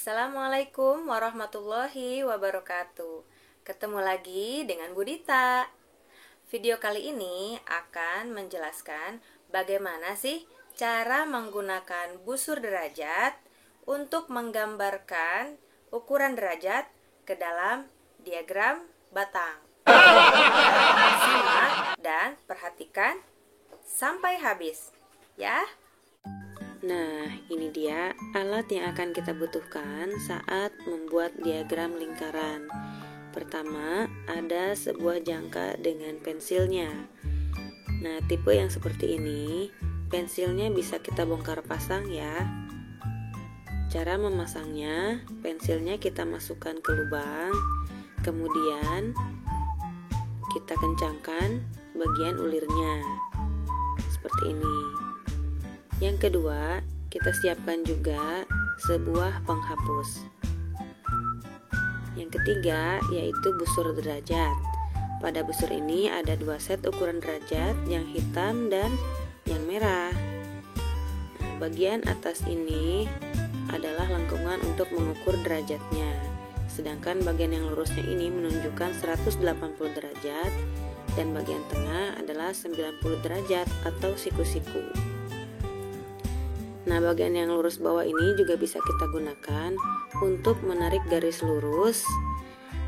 Assalamualaikum warahmatullahi wabarakatuh. Ketemu lagi dengan Bu Dita. Video kali ini akan menjelaskan bagaimana sih cara menggunakan busur derajat untuk menggambarkan ukuran derajat ke dalam diagram batang. Simak dan perhatikan sampai habis, ya. Nah, ini dia alat yang akan kita butuhkan saat membuat diagram lingkaran. Pertama, ada sebuah jangka dengan pensilnya. Nah, tipe yang seperti ini, pensilnya bisa kita bongkar pasang ya. Cara memasangnya, pensilnya kita masukkan ke lubang, kemudian kita kencangkan bagian ulirnya. Seperti ini. Yang kedua, kita siapkan juga sebuah penghapus. Yang ketiga, yaitu busur derajat. Pada busur ini ada dua set ukuran derajat, yang hitam dan yang merah. Nah, bagian atas ini adalah lengkungan untuk mengukur derajatnya. Sedangkan bagian yang lurusnya ini menunjukkan 180 derajat dan bagian tengah adalah 90 derajat atau siku-siku. Nah, bagian yang lurus bawah ini juga bisa kita gunakan untuk menarik garis lurus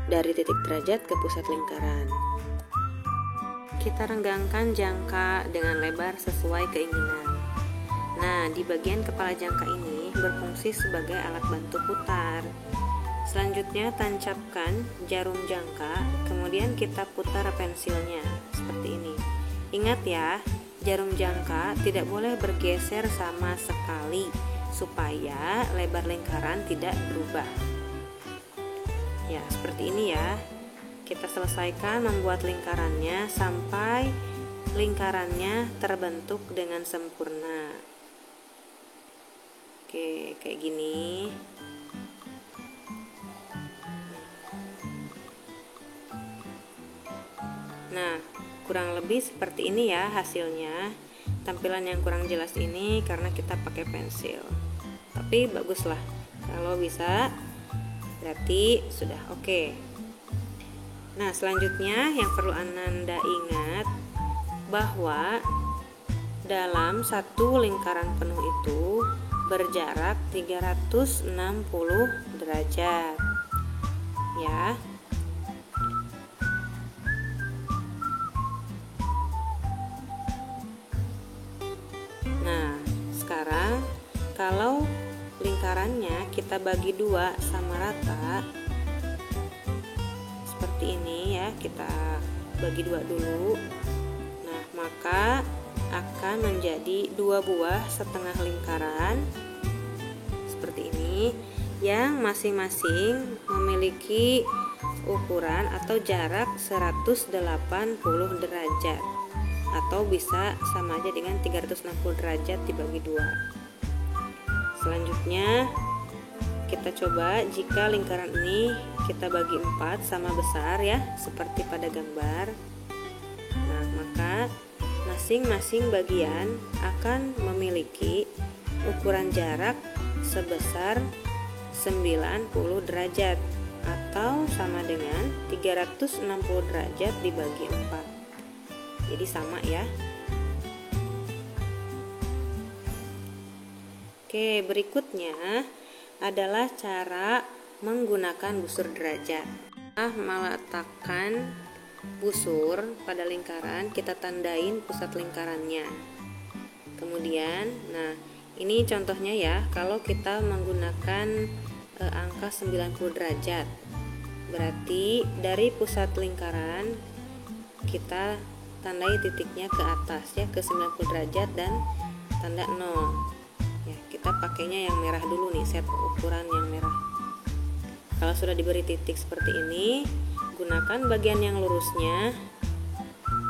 dari titik derajat ke pusat lingkaran. Kita renggangkan jangka dengan lebar sesuai keinginan. Nah, di bagian kepala jangka ini berfungsi sebagai alat bantu putar. Selanjutnya, tancapkan jarum jangka, kemudian kita putar pensilnya seperti ini. Ingat ya, jarum jangka tidak boleh bergeser sama sekali supaya lebar lingkaran tidak berubah. Ya, seperti ini ya. Kita selesaikan membuat lingkarannya sampai lingkarannya terbentuk dengan sempurna. Oke, kayak gini. Nah, kurang lebih seperti ini ya hasilnya. Tampilan yang kurang jelas ini karena kita pakai pensil. Tapi baguslah. Kalau bisa berarti sudah oke. Nah, selanjutnya yang perlu Ananda ingat bahwa dalam satu lingkaran penuh itu berjarak 360 derajat. Ya. Nah, sekarang kalau lingkarannya kita bagi dua sama rata seperti ini ya, kita bagi dua dulu. Nah, maka akan menjadi dua buah setengah lingkaran seperti ini yang masing-masing memiliki ukuran atau jarak 180 derajat. Atau bisa sama aja dengan 360 derajat dibagi dua. Selanjutnya kita coba jika lingkaran ini kita bagi 4 sama besar ya, seperti pada gambar. Nah, maka masing-masing bagian akan memiliki ukuran jarak sebesar 90 derajat atau sama dengan 360 derajat dibagi 4. Jadi sama ya. Oke, berikutnya adalah cara menggunakan busur derajat. Meletakkan busur pada lingkaran, kita tandain pusat lingkarannya. Kemudian, nah ini contohnya ya, kalau kita menggunakan angka 90 derajat. Berarti dari pusat lingkaran kita tandai titiknya ke atas ya, ke 90 derajat dan tanda 0 ya. Kita pakainya yang merah dulu nih, set ukuran yang merah. Kalau sudah diberi titik seperti ini, gunakan bagian yang lurusnya,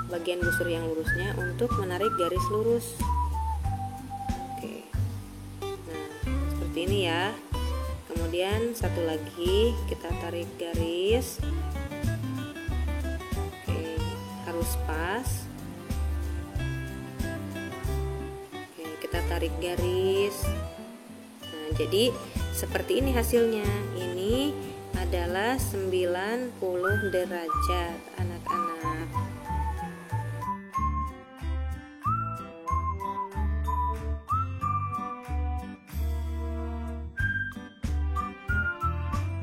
bagian busur yang lurusnya untuk menarik garis lurus. Oke, nah seperti ini ya. Kemudian satu lagi kita tarik garis. Harus pas. Oke, kita tarik garis. Nah, jadi seperti ini hasilnya. Ini adalah 90 derajat anak-anak.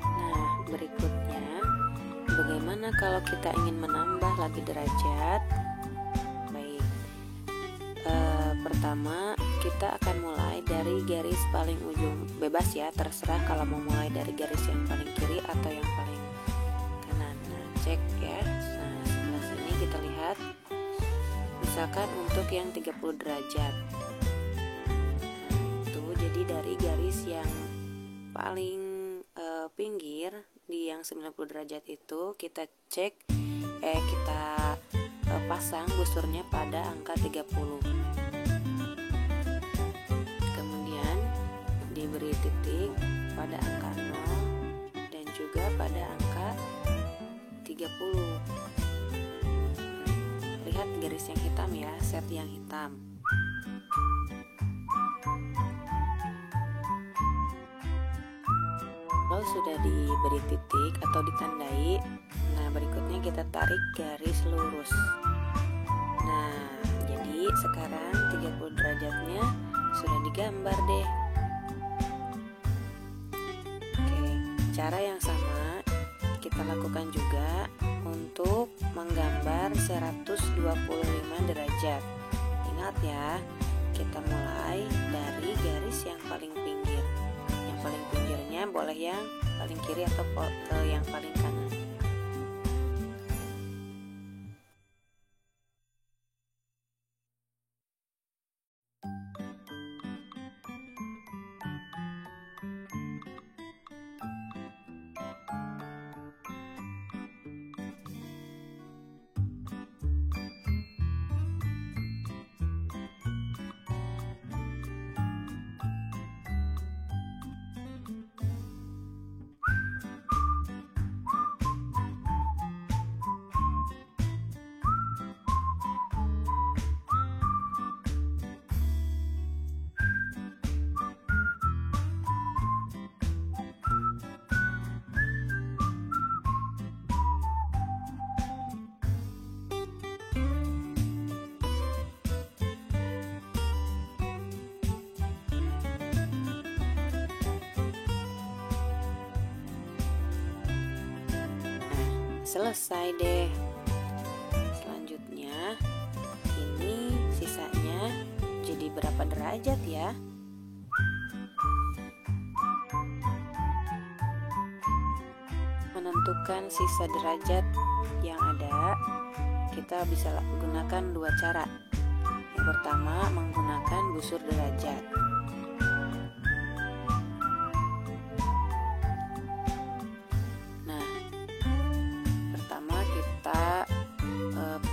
Nah, berikutnya bagaimana kalau kita ingin menambah lagi derajat? Baik, pertama kita akan mulai dari garis paling ujung. Bebas ya, terserah kalau mau mulai dari garis yang paling kiri atau yang paling kanan. Nah, cek ya. Nah, sebelah sini kita lihat. Misalkan untuk yang 30 derajat. Nah, itu jadi dari garis yang paling pinggir di yang 90 derajat itu kita cek kita pasang busurnya pada angka 30. Kemudian diberi titik pada angka 0 dan juga pada angka 30. Lihat garis yang hitam ya, set yang hitam. Kalau sudah diberi titik atau ditandai, nah berikutnya kita tarik garis lurus. Nah, jadi sekarang 30 derajatnya sudah digambar deh. Oke, cara yang sama kita lakukan juga untuk menggambar 125 derajat. Ingat ya, kita mulai dari garis yang paling pinggir. Yang paling pinggirnya boleh yang paling kiri atau yang paling kanan. Selesai deh. Selanjutnya ini sisanya jadi berapa derajat ya? Menentukan sisa derajat yang ada, kita bisa gunakan dua cara. Yang pertama menggunakan busur derajat.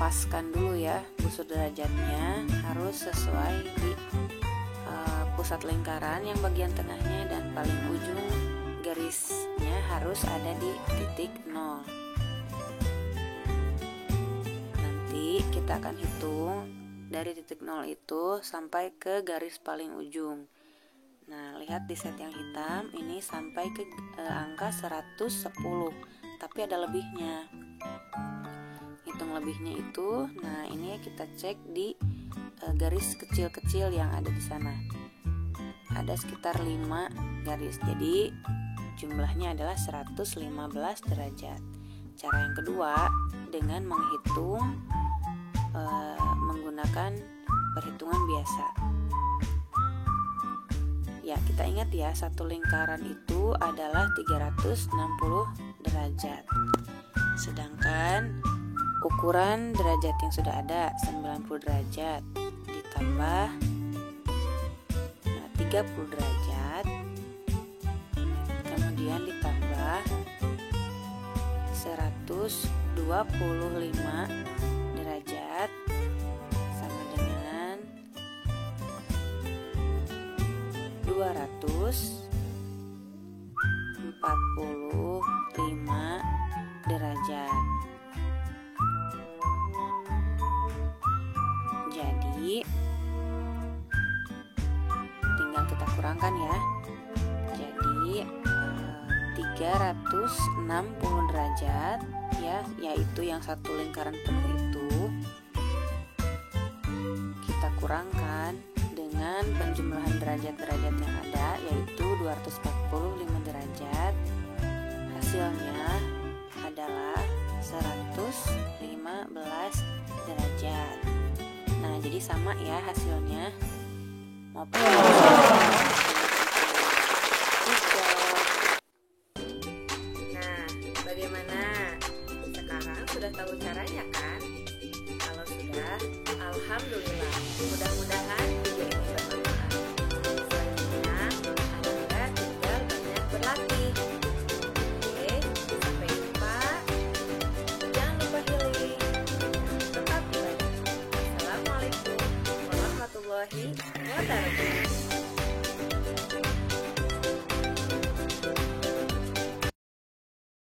Paskan dulu ya, busur derajatnya harus sesuai di pusat lingkaran yang bagian tengahnya, dan paling ujung garisnya harus ada di titik 0. Nanti kita akan hitung dari titik 0 itu sampai ke garis paling ujung. Nah, lihat di set yang hitam ini sampai ke angka 110, tapi ada lebihnya. Hitung lebihnya itu, nah ini kita cek di garis kecil-kecil yang ada di sana. Ada sekitar 5 garis, jadi jumlahnya adalah 115 derajat. Cara yang kedua dengan menghitung menggunakan perhitungan biasa. Ya, kita ingat ya, satu lingkaran itu adalah 360 derajat. Sedangkan ukuran derajat yang sudah ada 90 derajat ditambah 30 derajat, kemudian ditambah 125 derajat sama dengan 245 derajat. Jadi tinggal kita kurangkan ya. Jadi 360 derajat ya, yaitu yang satu lingkaran penuh itu kita kurangkan dengan penjumlahan derajat-derajat yang ada, yaitu 245 derajat. Hasilnya adalah 115 derajat. Nah, jadi sama ya hasilnya. Nah, bagaimana? Sekarang sudah tahu caranya kan? Kalau sudah, alhamdulillah. Mudah-mudahan video ini bermanfaat. Selanjutnya, Anda tinggal banyak berlatih. Oke, sampai jumpa. Jangan lupa healing. Tetap belajar. Assalamualaikum warahmatullahi wabarakatuh.